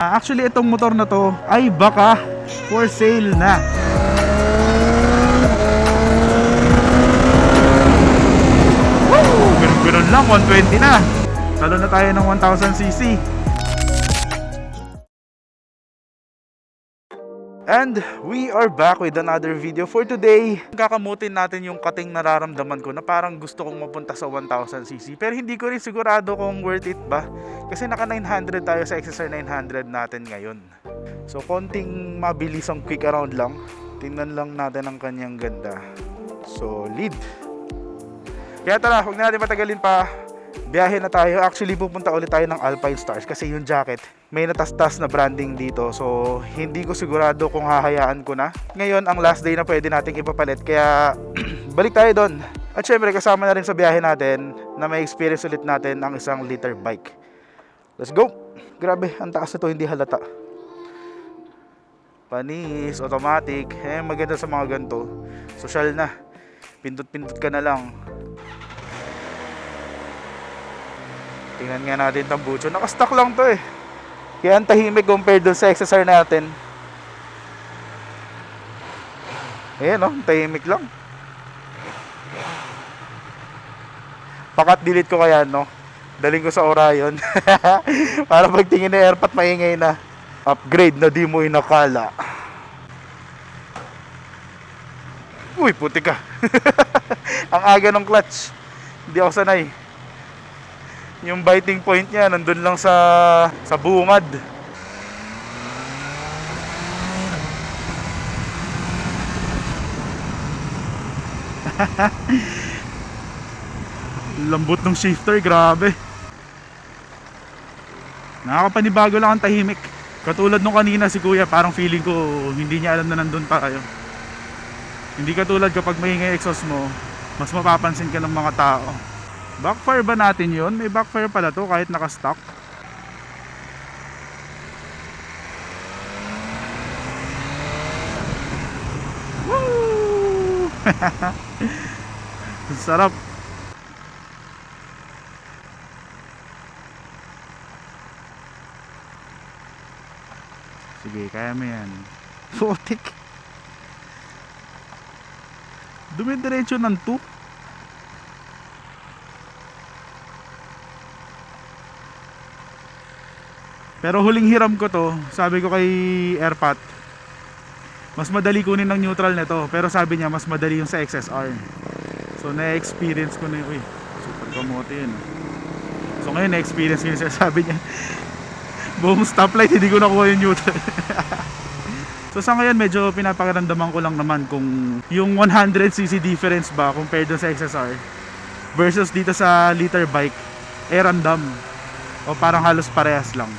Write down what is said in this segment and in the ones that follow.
Actually, itong motor na to ay baka for sale na. Woo! Ganun lang, 120 na. Talo na tayo ng 1000cc. And we are back with another video for today. Kakamutin natin yung kating nararamdaman ko na parang gusto kong mapunta sa 1000cc. Pero hindi ko rin sigurado kung worth it ba. Kasi naka 900 tayo sa XSR 900 natin ngayon. So konting mabilisang quick around lang. Tingnan lang natin ang kanyang ganda. Solid. Kaya tara, huwag na natin patagalin pa. Biyahe na tayo. Actually pupunta ulit tayo ng Alpine Stars kasi yung jacket may natastas na branding dito. So hindi ko sigurado kung hahayaan ko na. Ngayon ang last day na pwede nating ipapalit. Kaya balik tayo doon. At syempre kasama na rin sa biyahe natin na may experience ulit natin ang isang liter bike. Let's go. Grabe, ang taas na to, hindi halata. Panis, automatic. Maganda sa mga ganito. Social na. Pindot-pindot ka na lang. Tingnan nga natin tambucho. Nakastock lang to eh. Kaya ang tahimik compared dun sa XSR natin. Ayan oh, tahimik lang. Pakat delete ko kaya no. Daling ko sa Orion. Para pagtingin na airpot maingay na. Upgrade na di mo inakala. Uy, puti ka. Ang aga ng clutch. Hindi ako sanay. Yung biting point niya nandun lang sa bungad. Lambot ng shifter, grabe. Nakakapanibago lang ang tahimik. Katulad nung kanina si kuya, parang feeling ko hindi niya alam na nandun tayo. Hindi katulad kapag maingay exhaust mo, mas mapapansin ka ng mga tao. Backfire ba natin yun? May backfire pala to kahit naka-stock. Woo! Sarap. Sige, kaya mo yan. Putik. Dumidiretso ng 2. Pero huling hiram ko to, sabi ko kay Airpat, mas madali kunin ng neutral nito. Pero sabi niya mas madali yung sa XSR. So na-experience ko na yun. Uy, super kamote yun. So ngayon na-experience ko yun. Sabi niya, buong stoplight hindi ko nakuha yung neutral. So sa ngayon medyo pinapakaramdaman ko lang naman kung yung 100cc difference ba compared dun sa XSR versus dito sa liter bike random o parang halos parehas lang.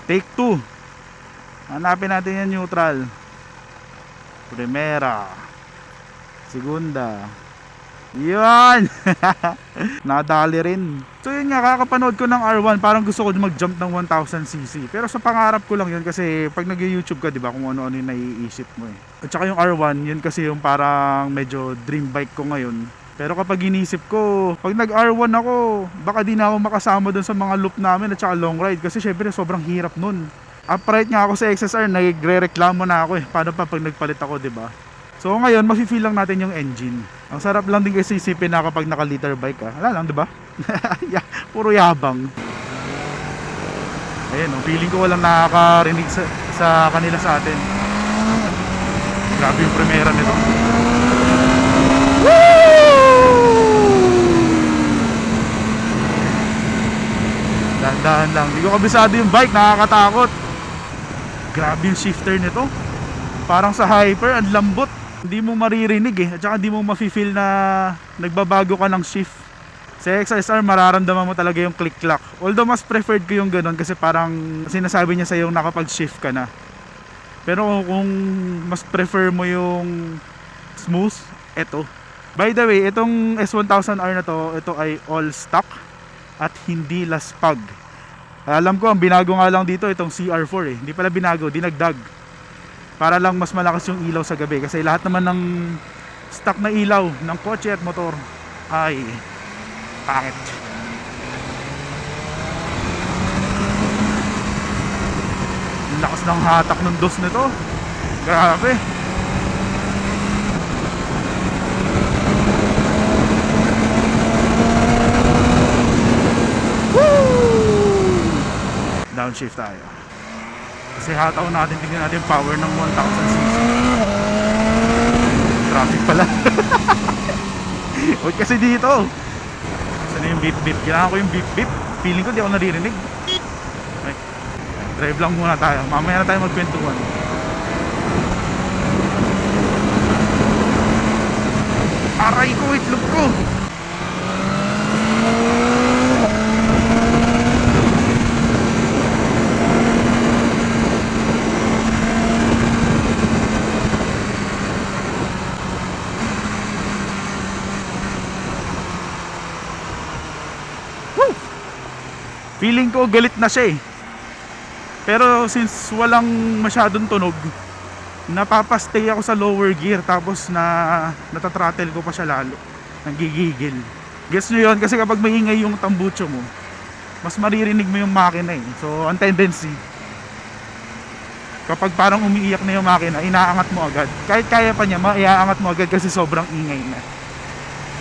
Take 2. Hanapin natin yung neutral. Primera. Segunda. Yan. Nadali rin. So yun nga, kakapanood ko ng R1, parang gusto ko mag-jump ng 1000cc. Pero sa pangarap ko lang yun kasi pag nag-YouTube ka, diba, kung ano-ano yung naiisip mo eh. At saka yung R1, yun kasi yung parang medyo dream bike ko ngayon. Pero kapag inisip ko, pag nag-R1 ako, baka di na ako makasama dun sa mga loop namin at saka long ride. Kasi syempre sobrang hirap nun. Upright nga ako sa XSR, nagre-reklamo na ako eh. Paano pa pag nagpalit ako, diba? So ngayon, mafe-feel lang natin yung engine. Ang sarap lang din kasi isipin na kapag naka-liter bike ka. Wala lang, diba? Puro yabang. Ayun, feeling ko walang nakakarinig sa kanila sa atin. Grabe yung primera nito. Dahan-dahan lang. Hindi ko kabisado yung bike, nakakatakot. Grabe yung shifter nito. Parang sa hyper, ang lambot. Hindi mo maririnig eh. At saka hindi mo mafe-feel na nagbabago ka ng shift. Sa XSR mararamdaman mo talaga yung click-clack. Although mas preferred ko yung ganun kasi parang sinasabi niya sa'yo nakapag-shift ka na. Pero kung mas prefer mo yung smooth, eto. By the way, itong S1000R na to, ito ay all stock at hindi laspag. Alam ko ang binago nga lang dito itong CR4 eh. Hindi pala binago, dinagdag. Para lang mas malakas yung ilaw sa gabi kasi lahat naman ng stock na ilaw ng kotse at motor ay pangit. Ang lakas ng hatak ng dos nito. Grabe. Downshift tayo. Kasi hataw natin, tingnan natin yung power ng 1000cc. Traffic pala. Huwag kasi dito. Saan yung beep beep? Kailangan ko yung beep beep. Feeling ko di ako naririnig. Okay. Drive lang muna tayo. Mamaya na tayo magkwentuhan. Aray ko, itlog ko. Feeling ko galit na siya eh. Pero since walang masyadong tunog, napapastay ako sa lower gear, tapos natatrattle ko pa siya lalo. Nanggigigil. Guess nyo yun, kasi kapag maingay yung tambucho mo, mas maririnig mo yung makina eh. So ang tendency, kapag parang umiiyak na yung makina, inaangat mo agad. Kahit kaya pa niya, maiaangat mo agad kasi sobrang ingay na.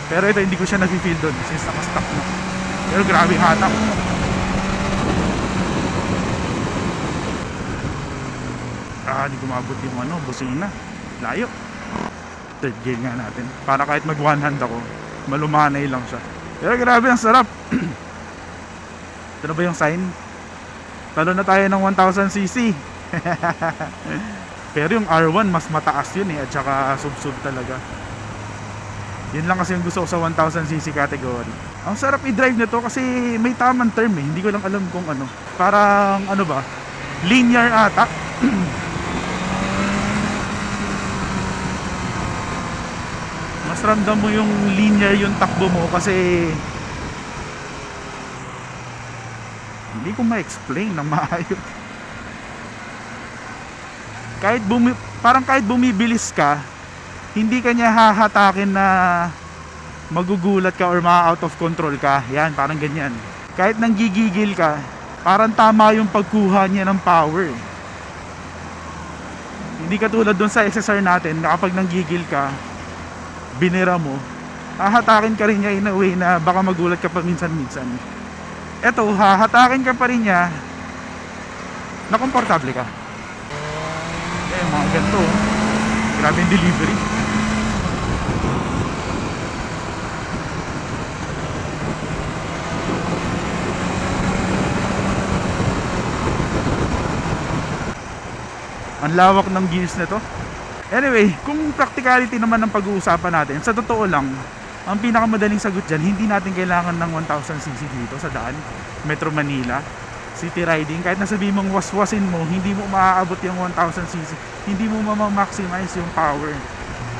Pero ito hindi ko siya nafe-feel doon since nakastock na. Pero grabe hatak. Hindi gumabot yung busina. Layo. Third gear nga natin. Para kahit mag one hand ako, malumanay lang siya. Pero grabe, ang sarap. Ito na ba yung sign? Talo na tayo ng 1000cc. Pero yung R1 mas mataas yun eh. At saka sub-sub talaga. Yun lang kasi yung gusto ko sa 1000cc category. Ang sarap i-drive nito kasi may tamang term eh. Hindi ko lang alam kung ano. Parang ano ba, linear ata. Mas ramdam mo yung linear yung takbo mo kasi hindi ko ma-explain ng maayos. Parang kahit bumibilis ka, hindi ka niya hahatakin na magugulat ka or ma-out of control ka. Yan, parang ganyan. Kahit nanggigigil ka, parang tama yung pagkuha niya ng power. Hindi katulad dun sa SSR natin na kapag nanggigil ka, binira mo, hahatakin ka rin niya in a way na baka magulat ka pa minsan-minsan. Eto, hahatakin ka pa rin niya na komportable ka. Mga ganito, grabe yung delivery. Ang lawak ng gears nito. Anyway, kung practicality naman ang pag-uusapan natin, sa totoo lang, ang pinakamadaling sagot dyan, hindi natin kailangan ng 1000cc dito sa daan, Metro Manila, city riding. Kahit nasabihin mong waswasin mo, hindi mo maaabot yung 1000cc, hindi mo ma-maximize yung power.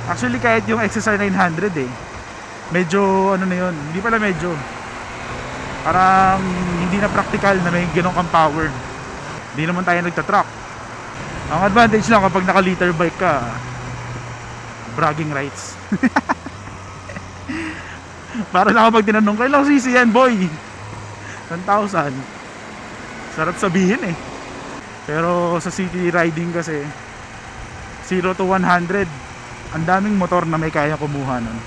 Actually, kahit yung XSR 900 eh, medyo ano na yun, hindi pala medyo, parang hindi na practical na may ganong kang power. Hindi naman tayo nagtatrack. Ang advantage lang kapag naka liter bike ka, bragging rights. Para lang kapag tinanong, kailang cc yan boy? 1,000. Sarap sabihin eh. Pero sa city riding kasi 0 to 100, ang daming motor na may kaya kumuha nun.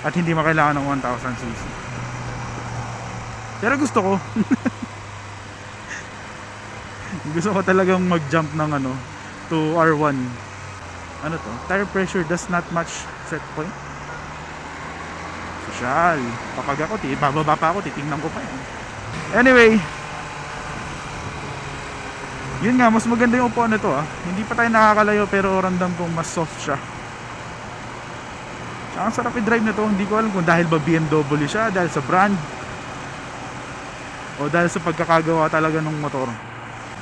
At hindi makailangan ng 1000cc. Pero gusto ko. Gusto ko talagang mag-jump ng to R1. Ano to? Tire pressure does not match set point. Social. Kapag ako, bababa pa ako, titingnan ko pa yan. Anyway, yun nga, mas maganda yung upuan nito ah. Hindi pa tayo nakakalayo pero ramdam kong mas soft siya. Ang sarap i-drive nito. Hindi ko alam kung dahil ba BMW siya, dahil sa brand, o dahil sa pagkakagawa talaga ng motor.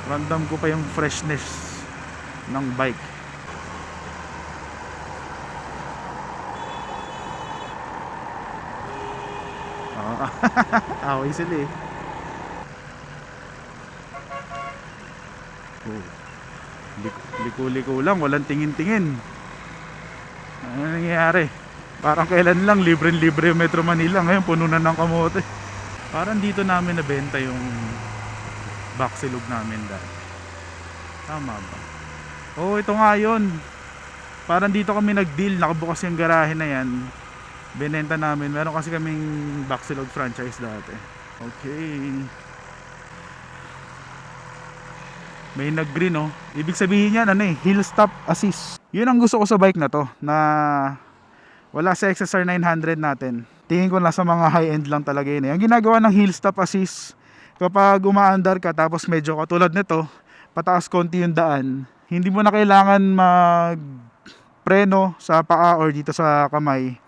Ramdam ko pa yung freshness ng bike. Away sila eh. Liko-liko lang, walang tingin-tingin. Ano nangyayari? Parang kailan lang libre-libre yung Metro Manila, ngayon puno na ng kamote. Parang dito namin nabenta yung baksilog namin dahil Tama ba? Oo, ito nga yun. Parang dito kami nag-deal, nakabukas yung garahe na yan. Binenta namin. Meron kasi kaming Baxilog franchise dati. Okay. May nag-green, oh. Ibig sabihin yan, ano eh, hill stop assist. Yun ang gusto ko sa bike na to, na wala sa XSR 900 natin. Tingin ko nasa mga high-end lang talaga yun eh. Ang ginagawa ng hill stop assist, kapag umaandar ka tapos medyo katulad nito, pataas konti yung daan, hindi mo na kailangan mag preno sa paa or dito sa kamay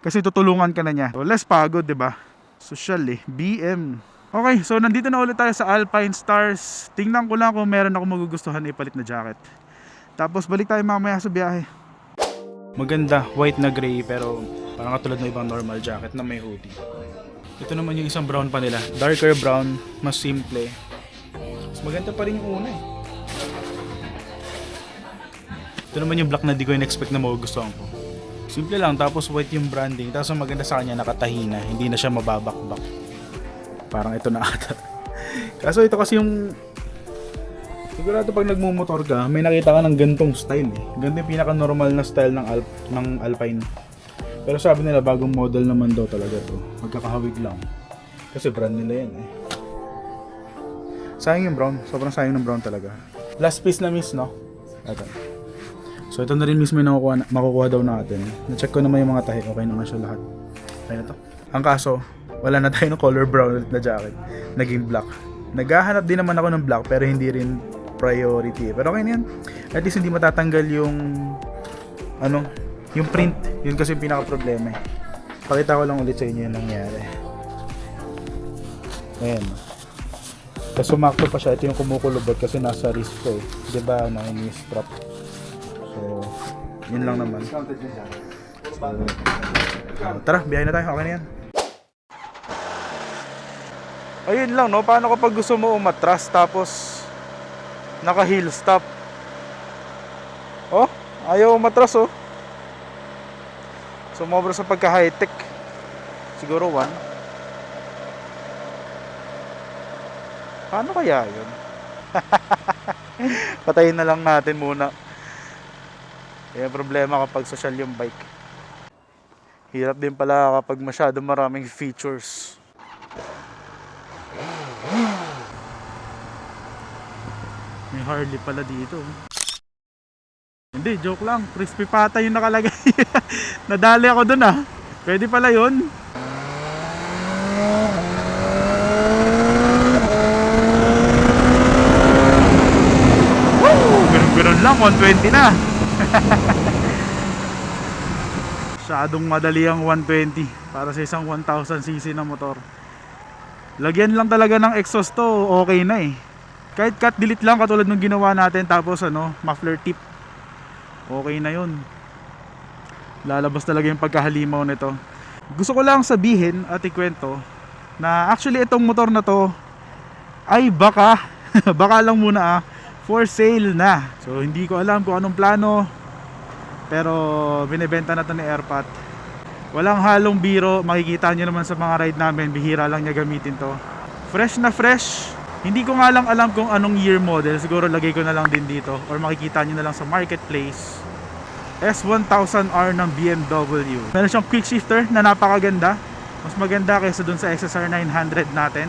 kasi tutulungan ka na niya. So, less pagod, 'di ba? Social eh, BM. Okay, so nandito na ulit tayo sa Alpine Stars. Tingnan ko lang kung meron ako magugustuhan ipalit na jacket. Tapos balik tayo mamaya sa biyahe. Maganda, white na gray pero parang katulad ng ibang normal jacket na may hoodie. Ito naman yung isang brown pa nila. Darker brown, mas simple. Mas maganda pa rin yung una eh. Ito naman yung black na di ko in-expect na magugustuhan ko. Simple lang, tapos white yung branding. Tapos ang maganda sa kanya, nakatahina. Hindi na siya mababakbak. Parang ito na ata. Kaso ito kasi yung... Sigurado pag nagmumotor ka, may nakita ka ng gantong style eh. Ganito yung pinaka-normal na style ng Alpine. Pero sabi nila, bagong model naman daw talaga to. Magkakahawig lang. Kasi brand nila yan eh. Sayang yung brown. Sobrang sayang ng brown talaga. Last piece na miss, no? Ito. So ito na rin mismo yung makukuha daw natin. Na-check ko naman yung mga tahi. Okay naman siya lahat. Kaya to. Ang kaso, wala na tayo ng color brown na jacket. Naging black. Naghahanap din naman ako ng black pero hindi rin priority. Pero okay na yan. At least hindi matatanggal yung yung print. Yun kasi yung pinaka-problema eh. Pakita ko lang ulit sa inyo yung nangyari. Ayan. Tapos sumakto pa siya. Ito yung kumukulubot kasi nasa wrist ko eh. Diba? Strap. So, yun lang naman. So, tara, biyahe na tayo. Okay na yan. Ayun lang, no? Paano kapag gusto mo umatras tapos naka-heel stop? Oh, ayaw umatras, oh. Sumobra sa pagka-high-tech. Siguro 1. Paano kaya yun? Patayin na lang natin muna. Kaya problema kapag social yung bike. Hirap din pala kapag masyado maraming features. May Harley pala dito. Hindi, joke lang. Crispy pata yung nakalagay. Nadali ako dun ah. Pwede pala yun. Woo! Ganun lang, 120 na. Masyadong madali ang 120 para sa isang 1000cc na motor. Lagyan lang talaga ng exhaust to, okay na eh. Kahit cut delete lang katulad ng ginawa natin, tapos muffler tip, okay na yun. Lalabas talaga yung pagkahalimaw nito. Gusto ko lang sabihin at ikwento na actually itong motor na to ay baka baka lang muna for sale na. So hindi ko alam kung anong plano, pero binebenta na to ni Airpat. Walang halong biro, makikita nyo naman sa mga ride namin, bihira lang niya gamitin to. Fresh na fresh. Hindi ko nga lang alam kung anong year model. Siguro lagay ko na lang din dito or makikita nyo na lang sa marketplace. S1000R ng BMW. Meron siyang quick shifter na napakaganda. Mas maganda kaysa dun sa XSR 900 natin.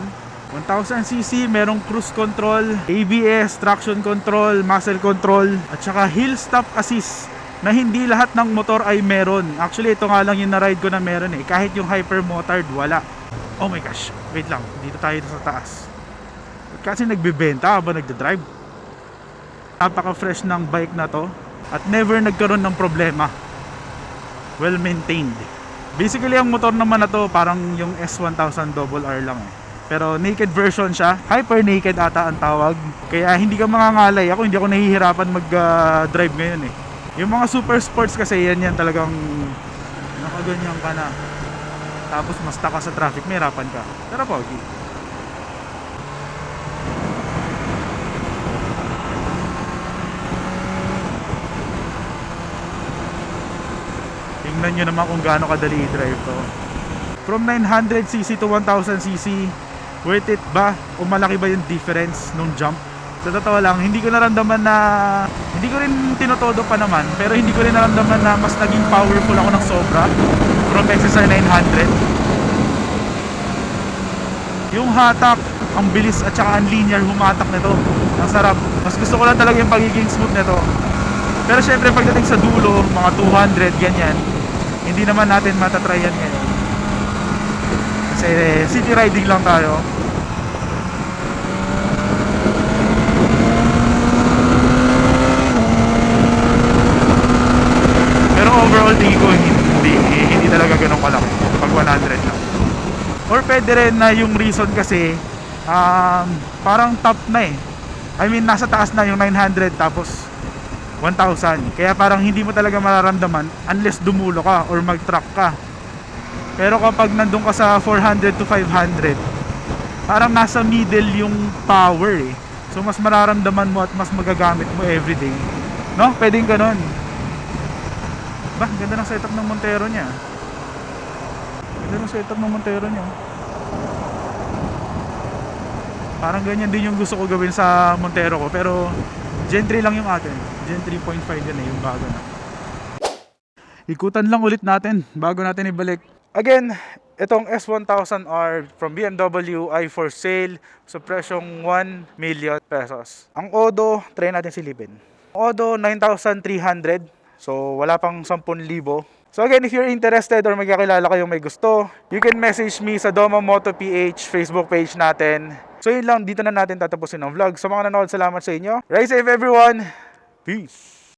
1000cc, merong cruise control, ABS, traction control, muscle control, at saka hill stop assist na hindi lahat ng motor ay meron. Actually, ito nga lang yung na-ride ko na meron eh. Kahit yung hyper motard, wala. Oh my gosh, wait lang. Dito tayo sa taas. Kasi nagbebenta habang nagdadrive. Napaka-fresh ng bike na to at never nagkaroon ng problema. Well maintained. Basically, ang motor naman na to parang yung S1000RR lang eh. Pero naked version siya. Hyper naked ata ang tawag. Kaya hindi ka mangangalay. Hindi ako nahihirapan mag-drive ngayon eh. Yung mga super sports kasi yan talagang nakaganyan ka na. Tapos mas taka sa traffic, may hirapan ka. Pero pogi. Tingnan nyo naman kung gaano kadali i-drive to. From 900cc to 1000cc, worth it ba? O malaki ba yung difference nung jump? Sa totoo lang, hindi ko naramdaman na, hindi ko rin tinotodo pa naman, pero hindi ko rin naramdaman na mas naging powerful ako ng sobra from XSR 900. Yung hatak, ang bilis at saka ang linear humatak nito. Ang sarap. Mas gusto ko lang talaga yung pagiging smooth nito. Pero syempre pagdating sa dulo, mga 200, ganyan, hindi naman natin matatry yan ngayon. Kasi city riding lang tayo. Pero overall tingin ko hindi talaga ganun kalaki pag 100 lang. Or pwede rin na yung reason kasi parang top na eh. I mean nasa taas na yung 900 tapos 1,000. Kaya parang hindi mo talaga mararamdaman unless dumulo ka or mag-truck ka. Pero kapag nandun ka sa 400 to 500, parang nasa middle yung power eh. So mas mararamdaman mo at mas magagamit mo everyday. No? Pwedeng ganun. Ba, ganda ng setup ng Montero niya. Ganda ng setup ng Montero niya. Parang ganyan din yung gusto ko gawin sa Montero ko. Pero Gen 3 lang yung atin. Gen 3.5 yan eh, yung bago na. Ikutan lang ulit natin bago natin ibalik. Again, itong S1000R from BMW ay for sale sa presyong 1 million pesos. Ang Odo, try natin silipin. Odo, 9,300. So, wala pang 10,000. So again, if you're interested or magkakilala kayong may gusto, you can message me sa Doma Moto PH Facebook page natin. So yun lang, dito na natin tatapusin ang vlog. Sa mga nanood, salamat sa inyo. Ride safe everyone! Peace!